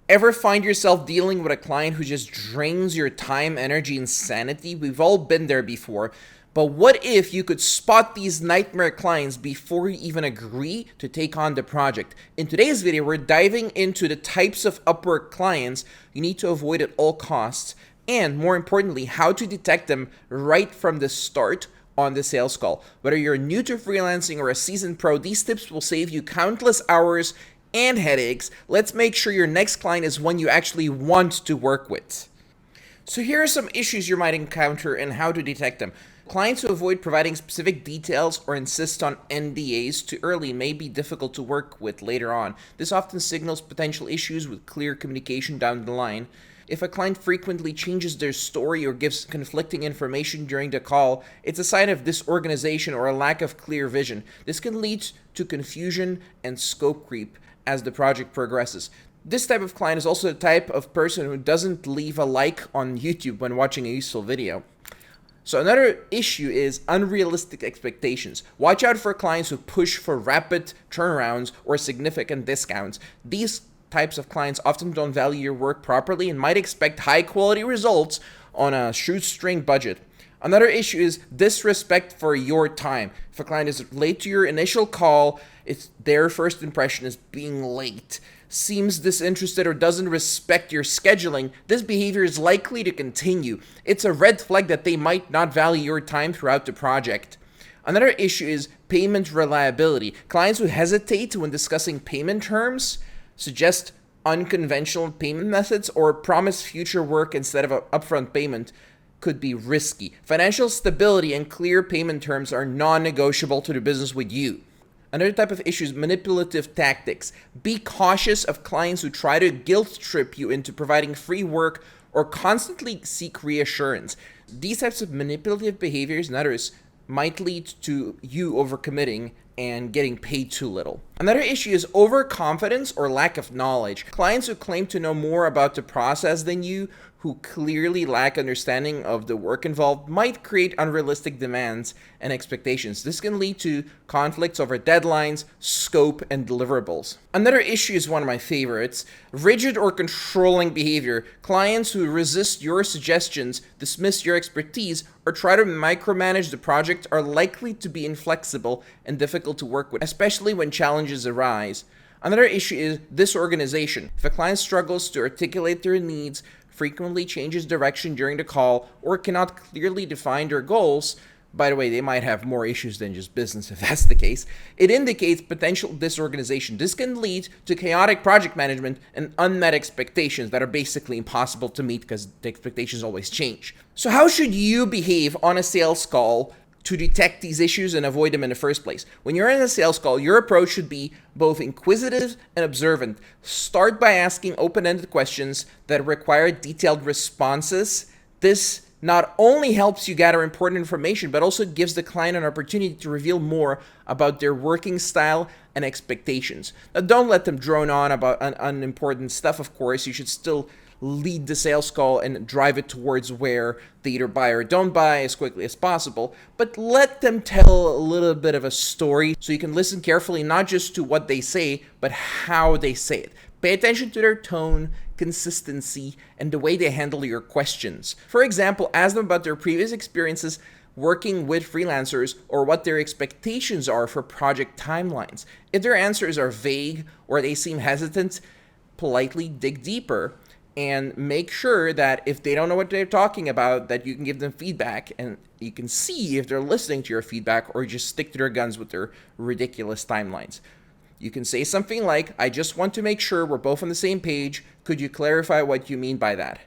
Ever find yourself dealing with a client who just drains your time, energy, and sanity? We've all been there before. But what if you could spot these nightmare clients before you even agree to take on the project? In today's video, we're diving into the types of Upwork clients you need to avoid at all costs, and more importantly, how to detect them right from the start on the sales call. Whether you're new to freelancing or a seasoned pro, these tips will save you countless hours and headaches. Let's make sure your next client is one you actually want to work with. So here are some issues you might encounter and how to detect them. Clients who avoid providing specific details or insist on NDAs too early may be difficult to work with later on. This often signals potential issues with clear communication down the line. If a client frequently changes their story or gives conflicting information during the call, it's a sign of disorganization or a lack of clear vision. This can lead to confusion and scope creep as the project progresses. This type of client is also the type of person who doesn't leave a like on YouTube when watching a useful video. So another issue is unrealistic expectations. Watch out for clients who push for rapid turnarounds or significant discounts. These types of clients often don't value your work properly and might expect high quality results on a shoestring budget. Another issue is disrespect for your time. If a client is late to your initial call, it's their first impression is being late, seems disinterested, or doesn't respect your scheduling, this behavior is likely to continue. It's a red flag that they might not value your time throughout the project. Another issue is payment reliability. Clients who hesitate when discussing payment terms, suggest unconventional payment methods, or promise future work instead of an upfront payment could be risky. Financial stability and clear payment terms are non-negotiable to do business with you. Another type of issue is manipulative tactics. Be cautious of clients who try to guilt trip you into providing free work or constantly seek reassurance. These types of manipulative behaviors and others might lead to you overcommitting and getting paid too little. Another issue is overconfidence or lack of knowledge. Clients who claim to know more about the process than you, who clearly lack understanding of the work involved, might create unrealistic demands and expectations. This can lead to conflicts over deadlines, scope, and deliverables. Another issue is one of my favorites: rigid or controlling behavior. Clients who resist your suggestions, dismiss your expertise, or try to micromanage the project are likely to be inflexible and difficult to work with, especially when challenges arise. Another issue is disorganization. If a client struggles to articulate their needs, frequently changes direction during the call, or cannot clearly define their goals, by the way, they might have more issues than just business if that's the case, it indicates potential disorganization. This can lead to chaotic project management and unmet expectations that are basically impossible to meet because the expectations always change. So how should you behave on a sales call to detect these issues and avoid them in the first place? When you're in a sales call, your approach should be both inquisitive and observant. Start by asking open-ended questions that require detailed responses. This not only helps you gather important information, but also gives the client an opportunity to reveal more about their working style and expectations. Now, don't let them drone on about unimportant stuff, of course. You should still lead the sales call and drive it towards where they either buy or don't buy as quickly as possible, but let them tell a little bit of a story so you can listen carefully, not just to what they say, but how they say it. Pay attention to their tone, consistency, and the way they handle your questions. For example, ask them about their previous experiences working with freelancers or what their expectations are for project timelines. If their answers are vague or they seem hesitant, politely dig deeper and make sure that if they don't know what they're talking about, that you can give them feedback and you can see if they're listening to your feedback or just stick to their guns with their ridiculous timelines. You can say something like, "I just want to make sure we're both on the same page. Could you clarify what you mean by that?"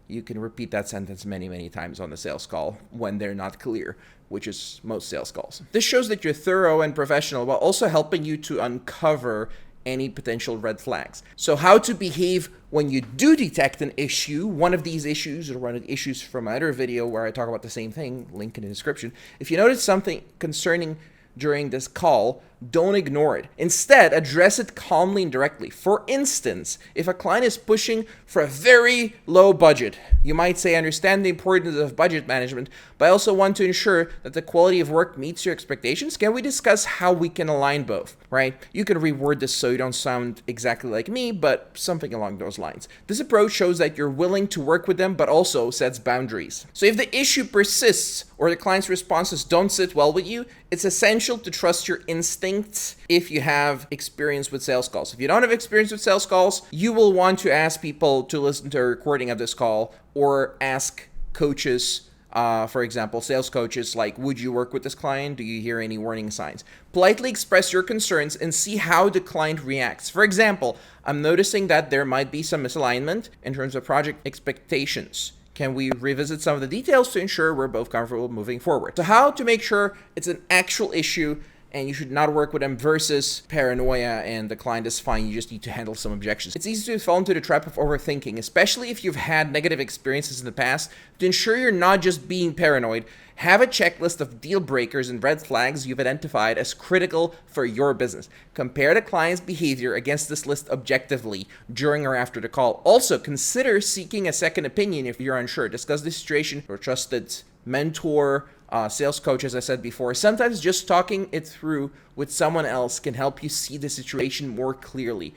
You can repeat that sentence many, many times on the sales call when they're not clear, which is most sales calls. This shows that you're thorough and professional while also helping you to uncover any potential red flags. So how to behave when you do detect an issue, one of these issues, or one of the issues from my other video where I talk about the same thing, link in the description. If you notice something concerning during this call, don't ignore it. Instead, address it calmly and directly. For instance, if a client is pushing for a very low budget, you might say, I understand the importance of budget management, but I also want to ensure that the quality of work meets your expectations. Can we discuss how we can align both, right? You can reword this so you don't sound exactly like me, but something along those lines. This approach shows that you're willing to work with them, but also sets boundaries. So if the issue persists or the client's responses don't sit well with you, it's essential to trust your instincts if you have experience with sales calls. If you don't have experience with sales calls, you will want to ask people to listen to a recording of this call or ask coaches, for example, sales coaches, like, would you work with this client? Do you hear any warning signs? Politely express your concerns and see how the client reacts. For example, I'm noticing that there might be some misalignment in terms of project expectations. Can we revisit some of the details to ensure we're both comfortable moving forward? So how to make sure it's an actual issue and you should not work with them versus paranoia and the client is fine, you just need to handle some objections. It's easy to fall into the trap of overthinking, especially if you've had negative experiences in the past. To ensure you're not just being paranoid, have a checklist of deal breakers and red flags you've identified as critical for your business. Compare the client's behavior against this list objectively during or after the call. Also, consider seeking a second opinion if you're unsure. Discuss the situation with a trusted mentor, sales coach, as I said before. Sometimes just talking it through with someone else can help you see the situation more clearly.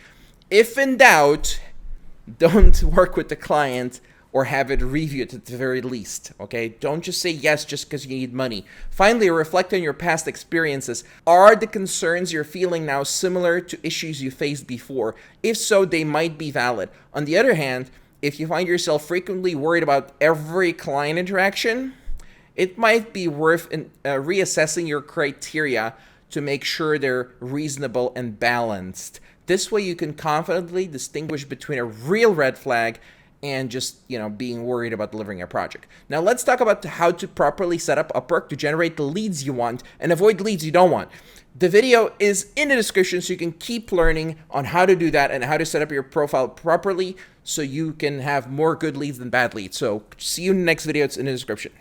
If in doubt, don't work with the client or have it reviewed at the very least, okay? Don't just say yes just because you need money. Finally, reflect on your past experiences. Are the concerns you're feeling now similar to issues you faced before? If so, they might be valid. On the other hand, if you find yourself frequently worried about every client interaction, it might be worth reassessing your criteria to make sure they're reasonable and balanced. This way you can confidently distinguish between a real red flag and just, being worried about delivering a project. Now let's talk about how to properly set up Upwork to generate the leads you want and avoid leads you don't want. The video is in the description so you can keep learning on how to do that and how to set up your profile properly so you can have more good leads than bad leads. So see you in the next video. It's in the description.